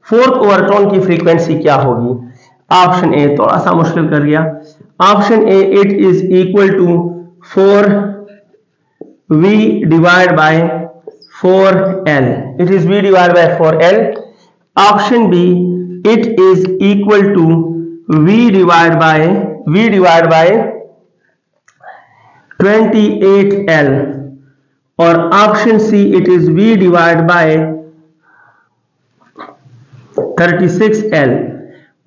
[SPEAKER 1] Fourth overtone की फ्रीक्वेंसी क्या होगी? ऑप्शन ए, थोड़ा सा मुश्किल कर गया, option A it is equal to 4v divide by 4l, it is v divided by 4l. Option B, it is equal to v divided by 28l, और option C, it is v divided by 36l,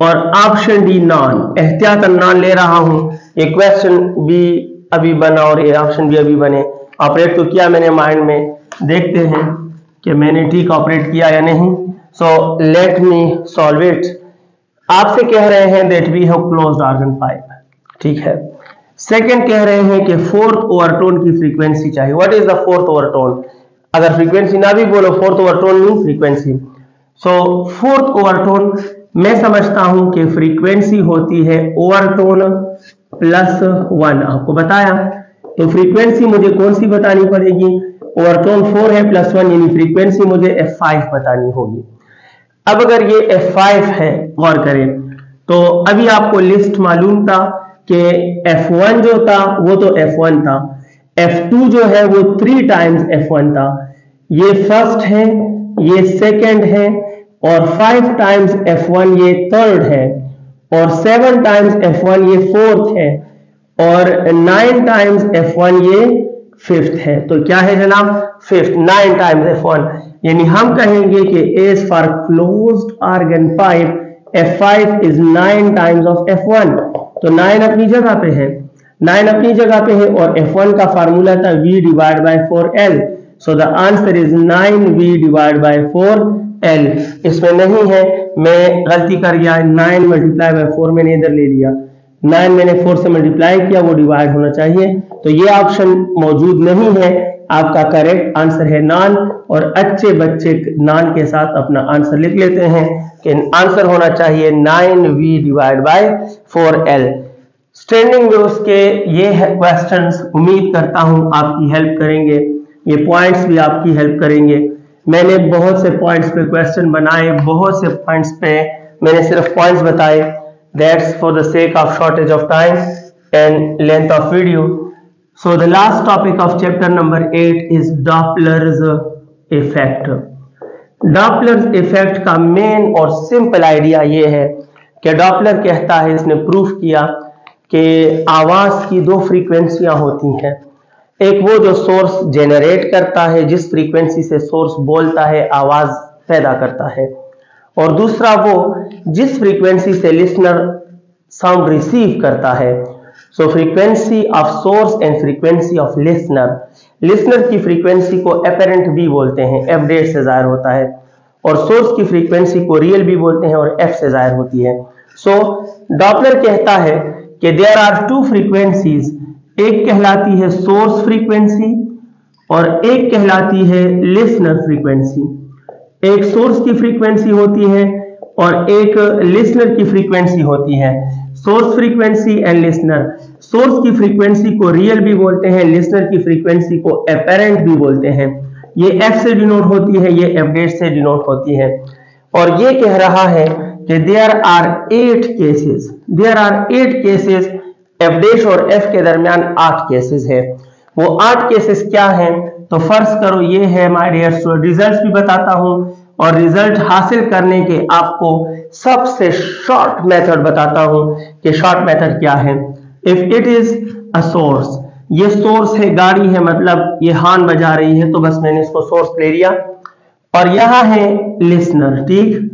[SPEAKER 1] और ऑप्शन डी नॉन। एहतियातन नॉन ले रहा हूं, ये क्वेश्चन भी अभी बना और ये ऑप्शन भी अभी बने। ऑपरेट तो किया मैंने माइंड में, देखते हैं कि मैंने ठीक ऑपरेट किया या नहीं। So let me solve it. आपसे कह रहे हैं that we have closed organ pipe, ठीक है। सेकंड कह रहे हैं कि फोर्थ ओवरटोन की फ्रीक्वेंसी चाहिए। What is the fourth overtone? अगर फ्रीक्वेंसी ना भी बोलो, fourth overtone mean frequency. So fourth overtone मैं समझता हूं कि फ्रीक्वेंसी होती है ओवरटोन प्लस 1, आपको बताया। तो फ्रीक्वेंसी मुझे कौन सी बतानी पड़ेगी? ओवरटोन 4 है प्लस 1, यानी फ्रीक्वेंसी मुझे f5 बतानी होगी। अब अगर ये f5 है, गौर करें, तो अभी आपको लिस्ट मालूम था कि f1 जो था वो तो f1 था, f2 जो है वो 3 टाइम्स f1 था, ये फर्स्ट है, ये सेकंड है, और 5 टाइम्स f1 ये थर्ड है, और 7 टाइम्स f1 ये फोर्थ है, और 9 टाइम्स f1 ये फिफ्थ है। तो क्या है जनाब? फिफ्थ। 9 टाइम्स f1, यानी हम कहेंगे कि as for closed organ pipe f5 is 9 times of f1। तो 9 अपनी जगह पे है, 9 अपनी जगह पे है, और f1 का फार्मूला था v divide by 4l। So the answer is 9v divide by 4l। इसमें नहीं है, मैं गलती कर गया, 9 मल्टीप्लाई बाय 4 मैंने इधर ले लिया, 9 मैंने 4 से मल्टीप्लाई किया, वो डिवाइड होना चाहिए। तो ये ऑप्शन मौजूद नहीं है। आपका करेक्ट आंसर है नान, और अच्छे बच्चे नान के साथ अपना आंसर लिख लेते हैं कि आंसर होना चाहिए 9v divide by 4l। Standing waves के ये क्वेश्चंस उम्मीद करता हूं आपकी हेल्प करेंगे, ये पॉइंट्स भी आपकी हेल्प करेंगे। मैंने बहुत से पॉइंट्स पे क्वेश्चन बनाए, बहुत से पॉइंट्स पे मैंने सिर्फ पॉइंट्स बताए। That's for the sake of shortage of time and length of video. So the last topic of chapter number 8 is Doppler's effect. Doppler's effect का मेन और सिंपल आइडिया ये है कि डॉपलर कहता है, इसने प्रूफ किया कि आवाज की दो फ्रीक्वेंसियां होती हैं। एक वो जो सोर्स जेनरेट करता है, जिस फ्रीक्वेंसी से सोर्स बोलता है, आवाज पैदा करता है, और दूसरा वो जिस फ्रीक्वेंसी से लिसनर साउंड रिसीव करता है। So frequency of source and frequency of listener, listener की फ्रीक्वेंसी को एपरेंट बी बोलते हैं, एफ डेट से जाहिर होता है, और सोर्स की फ्रीक्वेंसी को रियल बी बोलते हैं और एफ से जाहिर होती है। सो डॉपलर कहता है कि देयर आर टू फ्रीक्वेंसीज, एक कहलाती है सोर्स फ्रीक्वेंसी और एक कहलाती है लिसनर फ्रीक्वेंसी। एक सोर्स की फ्रीक्वेंसी होती है और एक लिसनर की फ्रीक्वेंसी होती है। Source frequency and listener, source की फ्रीक्वेंसी को रियल भी बोलते हैं, लिसनर की फ्रीक्वेंसी को एपरेंट भी बोलते हैं। ये एफ से डिनोट होती है, ये एफ डेट से डिनोट होती है। और ये कह रहा है कि there are 8 cases, there are 8 cases, F डेट और एफ के दरमियान 8 केसेस है। वो 8 केसेस क्या हैं? तो फर्ज करो ये है माय डियर स्टूडेंट, रिजल्ट भी बताता हूं और रिजल्ट हासिल करने के आपको सबसे शॉर्ट मेथड बताता हूं कि शॉर्ट मेथड क्या है। If it is a source, ये सोर्स है, गाड़ी है, मतलब ये हॉर्न बजा रही है, तो बस मैंने इसको सोर्स ले लिया। और यहां है लिसनर, ठीक,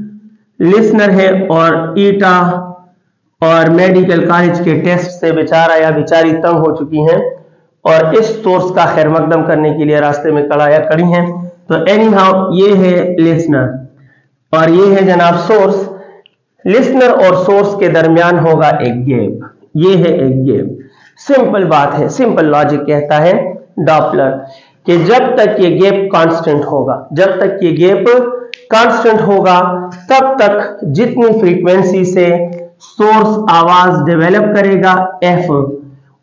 [SPEAKER 1] लिसनर है, और ईटा और मेडिकल कॉलेज के टेस्ट से बेचारा या बेचारी तंग हो चुकी हैं और इस सोर्स का खैर मकदम करने के लिए रास्ते में खड़ी हैं। तो एनी हाउ ये है लिसनर और ये है जनाब सोर्स। लिसनर और सोर्स के दरमियान होगा एक गैप, ये है एक गैप। सिंपल बात है, सिंपल लॉजिक कहता है डॉपलर कि जब तक ये गैप कांस्टेंट होगा, जब तक ये गैप कांस्टेंट होगा, तब तक जितनी फ्रीक्वेंसी से सोर्स आवाज डेवलप करेगा एफ,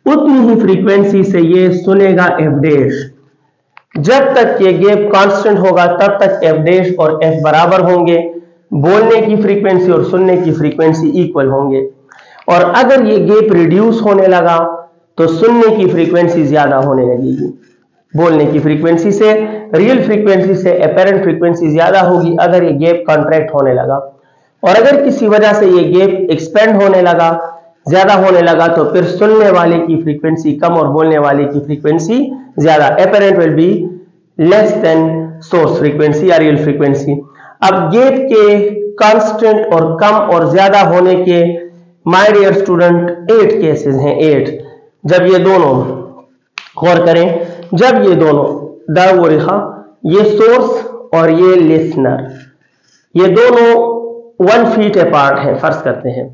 [SPEAKER 1] उतनी ही फ्रीक्वेंसी से ये सुनेगा एफ डैश। जब तक ये गैप कांस्टेंट होगा तब तक एफ डैश और एफ बराबर होंगे, बोलने की फ्रीक्वेंसी और सुनने की फ्रीक्वेंसी इक्वल होंगे। और अगर ये गैप रिड्यूस होने लगा तो सुनने की फ्रीक्वेंसी ज्यादा होने लगेगी, बोलने की फ्रीक्वेंसी से, रियल फ्रीक्वेंसी से एपेरेंट फ्रीक्वेंसी ज्यादा होगी अगर ये गैप कॉन्ट्रैक्ट होने लगा। और अगर किसी वजह से ये गैप एक्सपेंड होने लगा, ज्यादा होने लगा, तो फिर सुनने वाले की फ्रीक्वेंसी कम और बोलने वाले की फ्रीक्वेंसी ज्यादा। Apparent will be less then source frequency या रियल फ्रीक्वेंसी। अब गैप के कांस्टेंट और कम और ज्यादा होने के माय डियर स्टूडेंट 8 केसेस हैं, 8। जब ये दोनों, गौर करें, जब ये दोनों दावरिखा, ये सोर्स और ये लिसनर, ये दोनों 1 फीट अपार्ट है फर्ज करते हैं,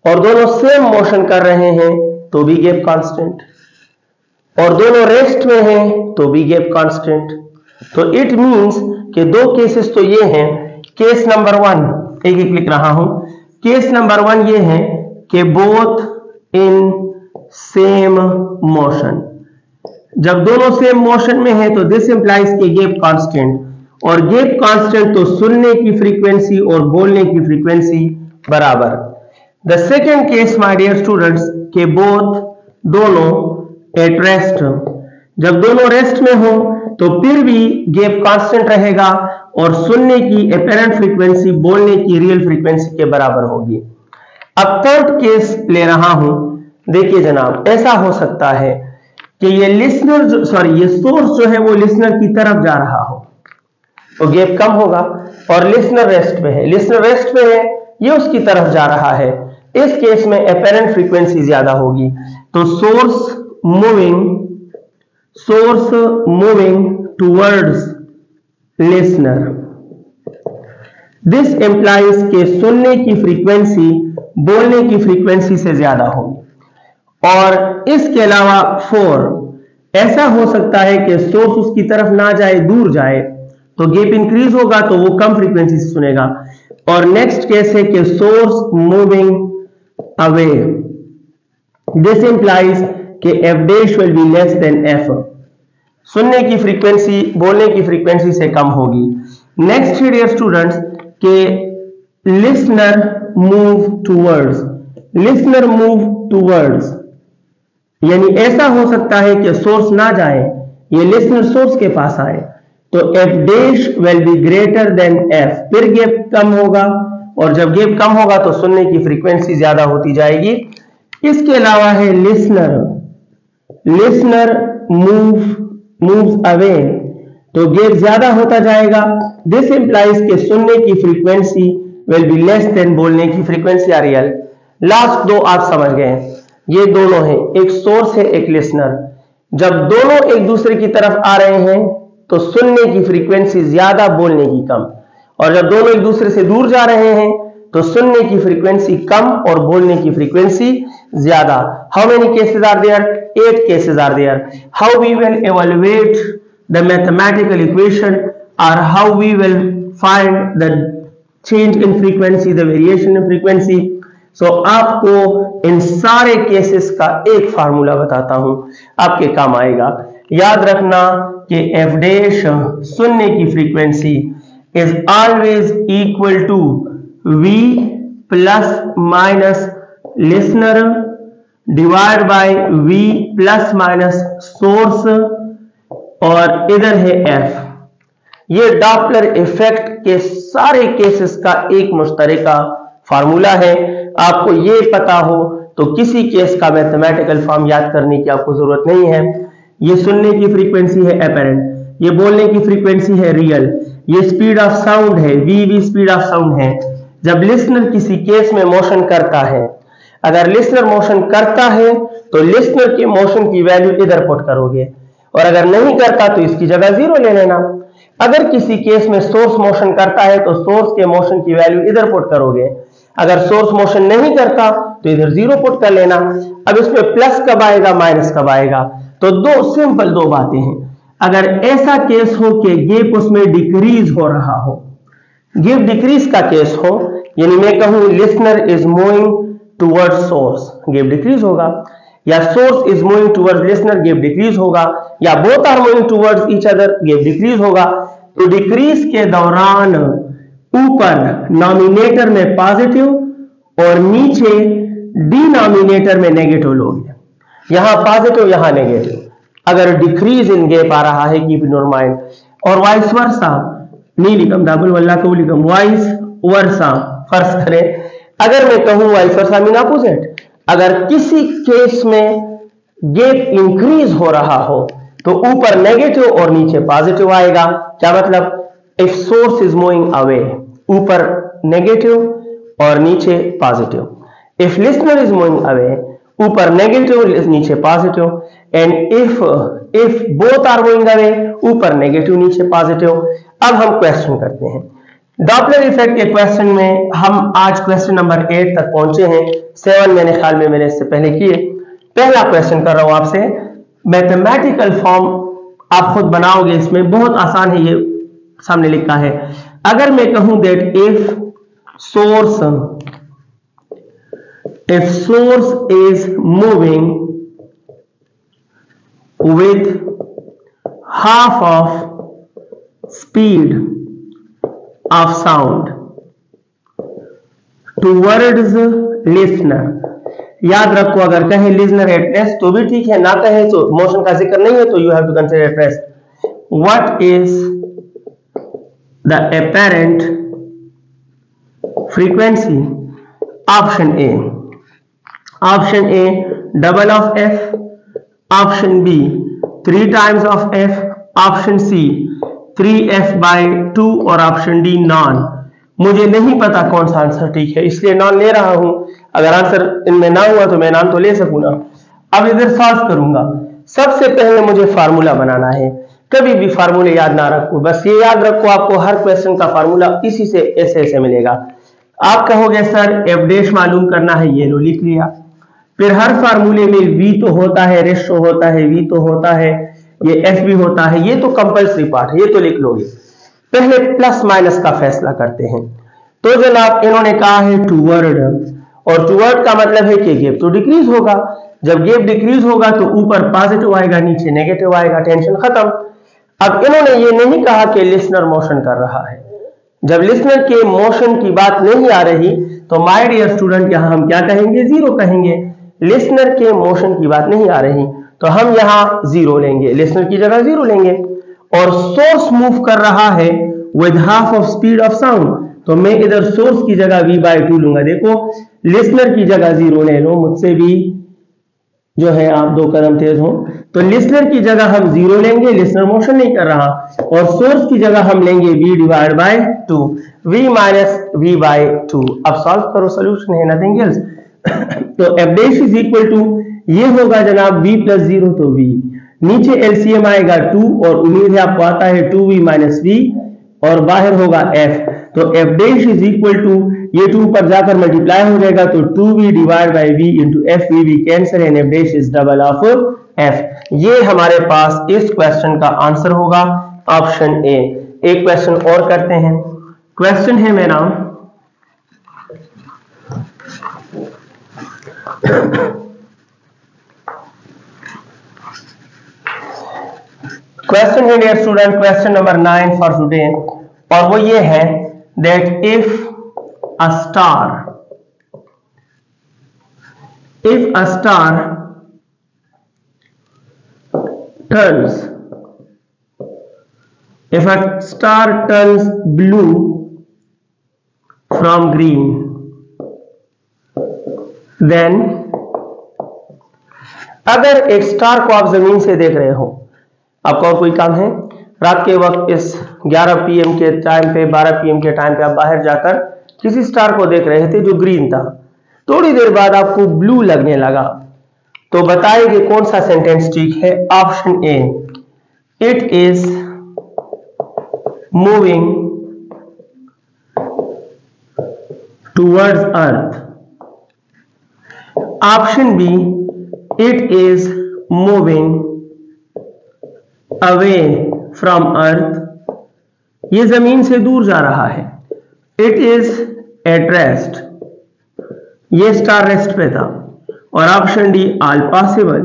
[SPEAKER 1] और दोनों सेम मोशन कर रहे हैं तो भी गैप कांस्टेंट, और दोनों रेस्ट में हैं तो भी गैप कांस्टेंट। तो इट मींस कि दो केसेस तो ये हैं। केस नंबर 1 एक एक लिख रहा हूं। केस नंबर 1 ये है कि बोथ इन सेम मोशन, जब दोनों सेम मोशन में है तो दिस इंप्लाइज के गैप कांस्टेंट, और गैप कांस्टेंट तो सुनने की फ्रीक्वेंसी और बोलने की फ्रीक्वेंसी बराबर। The second case my dear students के बोथ, दोनों एट रेस्ट, जब दोनों रेस्ट में हो तो फिर भी गैप कांस्टेंट रहेगा और सुनने की एपेरेंट फ्रीक्वेंसी बोलने की रियल फ्रीक्वेंसी के बराबर होगी। अब थर्ड केस ले रहा हूं, देखिए जनाब, ऐसा हो सकता है कि ये लिसनर ये सोर्स जो है वो लिसनर की तरफ जा रहा हो तो गैप कम होगा, और लिसनर रेस्ट में है, लिसनर रेस्ट में है, ये उसकी तरफ जा रहा है, इस केस में एपेरेंट फ्रीक्वेंसी ज्यादा होगी। तो source moving towards listener, this implies के सुनने की फ्रीक्वेंसी बोलने की फ्रीक्वेंसी से ज्यादा होगी। और इसके अलावा 4 ऐसा हो सकता है कि सोर्स उसकी तरफ ना जाए, दूर जाए, तो गैप इंक्रीज होगा तो वो कम फ्रीक्वेंसी से सुनेगा। और नेक्स्ट केस है कि source moving away, this implies कि F dash will be less than F, सुनने की फ्रीक्वेंसी बोलने की फ्रीक्वेंसी से कम होगी। नेक्स्ट डियर स्टूडेंट्स के listener move towards, listener move towards यानी ऐसा हो सकता है कि सोर्स ना जाए, ये लिसनर सोर्स के पास आए, तो F dash will be greater than F, फिर गैप कम होगा, और जब गैप कम होगा तो सुनने की फ्रीक्वेंसी ज्यादा होती जाएगी। इसके अलावा है लिसनर, लिसनर मूव्स अवे, तो गैप ज्यादा होता जाएगा। दिस इंप्लाइज के सुनने की frequency will be less then बोलने की फ्रीक्वेंसी। Are real. लास्ट दो आप समझ गए, ये दोनों हैं, एक सोर्स है एक लिसनर। जब दोनों एक दूसरे की तरफ आ रहे हैं तो सुनने की फ्रीक्वेंसी ज्यादा, बोलने की कम, और जब दोनों एक दूसरे से दूर जा रहे हैं तो सुनने की फ्रीक्वेंसी कम और बोलने की फ्रीक्वेंसी ज्यादा। How many cases are there? 8 cases are there. How we will evaluate the mathematical equation और how we will find the change in frequency, the variation in frequency. So आपको इन सारे केसेस का एक फार्मूला बताता हूं, आपके काम आएगा। याद रखना कि एफ डैश सुनने की frequency is always equal to V plus minus listener divide by V plus minus source, और इधर है एफ। ये डॉपलर इफेक्ट के सारे केसेस का एक मुश्तरका फार्मूला है। आपको ये पता हो तो किसी केस का मैथमेटिकल फॉर्म याद करने की आपको जरूरत नहीं है। ये सुनने की फ्रीक्वेंसी है एपेरेंट, ये बोलने की फ्रीक्वेंसी है रियल, ये स्पीड ऑफ साउंड है, वी स्पीड ऑफ साउंड है। जब लिसनर किसी केस में मोशन करता है, अगर लिसनर मोशन करता है तो लिसनर के मोशन की वैल्यू इधर पुट करोगे, और अगर नहीं करता तो इसकी जगह 0 ले लेना। अगर किसी केस में सोर्स मोशन करता है तो सोर्स के मोशन की वैल्यू इधर पुट करोगे, अगर सोर्स मोशन नहीं करता तो इधर 0 पुट कर लेना। अब इसमें प्लस कब आएगा, माइनस कब आएगा? तो दो सिंपल दो बातें हैं। अगर ऐसा केस हो कि गैप उसमें डिक्रीज हो रहा हो, गैप डिक्रीज का केस हो, यानी मैं कहूं listener is moving towards source, gap decrease होगा, या source is moving towards listener, gap decrease होगा, या both are moving towards each other, gap decrease होगा। तो डिक्रीज के दौरान ऊपर नॉमिनेटर में पॉजिटिव और नीचे डिनोमिनेटर में नेगेटिव लोगे, यहां पॉजिटिव यहां नेगेटिव। अगर डिक्रीज इन गैप आ रहा है कीप इन योर माइंड, और वाइस वर्सा, नीलिकम डबल वल्ला कौलिकम, वाइस वर्सा। फर्ज करें अगर मैं कहूं वाइस वर्सा मीन अपोजिट, अगर किसी केस में गैप इंक्रीज हो रहा हो तो ऊपर नेगेटिव और नीचे पॉजिटिव आएगा। क्या मतलब? If source is moving away, ऊपर नेगेटिव और नीचे positive. If listener is moving away, ऊपर नेगेटिव नीचे positive, and if both are moving away, ऊपर नेगेटिव नीचे पॉजिटिव। अब हम क्वेश्चन करते हैं डॉपलर इफेक्ट के क्वेश्चन में। हम आज क्वेश्चन नंबर 8 तक पहुंचे हैं, 7 मेरे ख्याल में मैंने इससे पहले किए। पहला क्वेश्चन कर रहा हूं आपसे, मैथमेटिकल फॉर्म आप खुद बनाओगे, इसमें बहुत आसान है, ये सामने लिखा है। अगर मैं कहूं that if source is moving with half of speed of sound towards listener। याद रखो अगर कहे लिसनर एट रेस्ट तो भी ठीक है, ना कहे तो मोशन का जिक्र नहीं है तो you have to consider at rest. What is the apparent frequency? Option A double of F, option B 3 times of f, option C 3f/2 और ऑप्शन डी नॉन। मुझे नहीं पता कौन सा आंसर ठीक है, इसलिए नॉन ले रहा हूं। अगर आंसर इनमें ना हुआ तो मैं नॉन तो ले सकूं ना। अब इधर सॉल्व करूंगा। सबसे पहले मुझे फार्मूला बनाना है। कभी भी फार्मूले याद ना रखो, बस ये याद रखो आपको हर क्वेश्चन का फार्मूला इसी से ऐसे ऐसे मिलेगा। आप कहोगे सर एफ डैश मालूम करना है, ये लो लिख लिया। फिर हर फार्मूले में v तो होता है, रेशो होता है, v तो होता है, ये f भी होता है, ये तो कंपल्सरी पार्ट है, ये तो लिख लोगे। पहले प्लस माइनस का फैसला करते हैं। तो जनाब इन्होंने कहा है टूवर्ड, और टूवर्ड का मतलब है कि गैप तो डिक्रीज होगा। जब गैप डिक्रीज होगा तो ऊपर पॉजिटिव आएगा, नीचे नेगेटिव आएगा, टेंशन खत्म। अब इन्होंने ये नहीं कहा कि लिसनर मोशन कर रहा है। जब लिसनर के मोशन की बात नहीं आ रही तो माय डियर स्टूडेंट यहां हम क्या कहेंगे, जीरो कहेंगे। लिसनर के मोशन की बात नहीं आ रही तो हम यहां जीरो लेंगे, लिसनर की जगह जीरो लेंगे। और सोर्स मूव कर रहा है with half of speed of sound, तो मैं इधर सोर्स की जगह v/2 लूंगा। देखो लिसनर की जगह जीरो ले लो, मुझसे भी जो है आप 2 कदम तेज हो, तो लिसनर की जगह हम जीरो लेंगे, लिसनर मोशन नहीं कर रहा, और सोर्स की जगह हम लेंगे v/2, v माइनस v/2। अब सॉल्व करो, सोल्यूशन है नथिंग एल्स। तो f dash is equal to ये होगा जनाब v प्लस 0 तो v, नीचे एलसीएम आएगा 2 और उम्मीद है आपको आता है 2v माइनस v, और बाहर होगा f। तो f dash is equal to ये 2 पर जाकर मल्टीप्लाई हो जाएगा तो 2v divide by v into f, v cancel and f dash is double of f। ये हमारे पास इस क्वेश्चन का आंसर होगा ऑप्शन ए। एक क्वेश्चन और करते हैं। क्वेश्चन है मेरा क्वेश्चन है dear student, question number 9 for today, और वो ये है that if a star turns blue from green, then अगर एक स्टार को आप जमीन से देख रहे हो, आपका और कोई काम है, रात के वक्त इस 11 PM के टाइम पे, 12 PM के टाइम पे आप बाहर जाकर किसी स्टार को देख रहे थे जो ग्रीन था, थोड़ी देर बाद आपको ब्लू लगने लगा, तो बताइए कौन सा सेंटेंस ठीक है। Option A, it is moving towards earth. Option B, it is moving away from earth, ये जमीन से दूर जा रहा है। इट इज एट रेस्ट, ये स्टार रेस्ट पे था। और option D, all possible.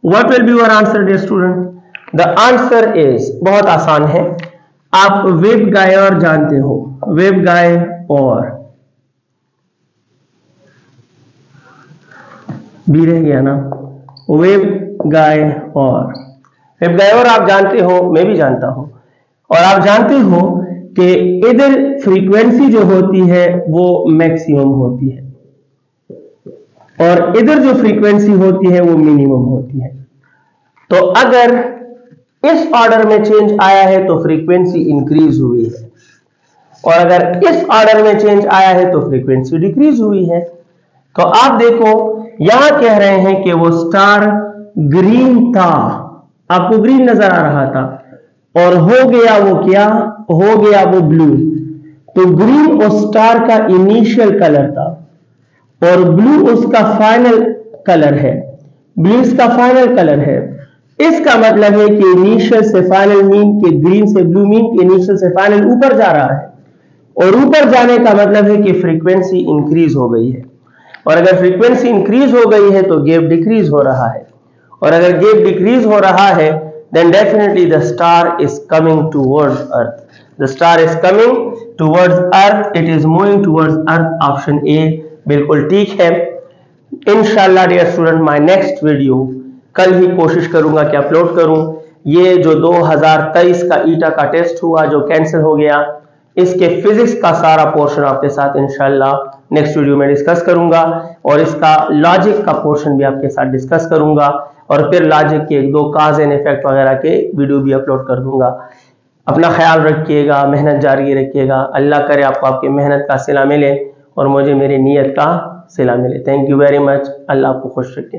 [SPEAKER 1] What will be your answer dear student? The answer is बहुत आसान है, आप वेब गायर जानते हो, वेब गाय और भी रह गया ना, वेब गाय और वेब गाय और आप जानते हो, मैं भी जानता हूं, और आप जानते हो कि इधर फ्रीक्वेंसी जो होती है वो मैक्सिमम होती है और इधर जो फ्रीक्वेंसी होती है वो मिनिमम होती है। तो अगर इस ऑर्डर में चेंज आया है तो फ्रीक्वेंसी इंक्रीज हुई है, और अगर इस ऑर्डर में चेंज आया है तो फ्रीक्वेंसी डिक्रीज हुई है। तो आप देखो यहां कह रहे हैं कि वो स्टार ग्रीन था, आपको ग्रीन नजर आ रहा था, और हो गया वो क्या, हो गया वो ब्लू। तो ग्रीन उस स्टार का इनिशियल कलर था और ब्लू उसका फाइनल कलर है, ब्लू इसका फाइनल कलर है। इसका मतलब है कि इनिशियल से फाइनल मीन के ग्रीन से ब्लू मीन के इनिशियल से फाइनल ऊपर जा रहा है, और ऊपर जाने का मतलब है कि फ्रीक्वेंसी इंक्रीज हो गई है, और अगर फ्रीक्वेंसी इंक्रीज हो गई है तो गैप डिक्रीज हो रहा है, और अगर गैप डिक्रीज हो रहा है then definitely the star is coming towards earth, the star is coming towards earth, it is moving towards earth। option A बिल्कुल ठीक है। इंशाल्लाह dear student my next video कल ही कोशिश करूंगा कि अपलोड करूं। ये जो 2023 का ईटा का टेस्ट हुआ जो कैंसिल हो गया, इसके फिजिक्स का सारा पोर्शन आपके साथ इंशाल्लाह नेक्स्ट वीडियो में डिस्कस करूंगा, और इसका लॉजिक का पोर्शन भी आपके साथ डिस्कस करूंगा, और फिर लॉजिक के 1-2 काज एंड इफेक्ट वगैरह के वीडियो भी अपलोड कर दूंगा। अपना ख्याल रखिएगा, मेहनत जारी रखिएगा, अल्लाह करे आपको आपकी मेहनत का सिला मिले और मुझे मेरी नीयत का सिला मिले। थैंक यू वेरी मच, अल्लाह आपको खुश रखे।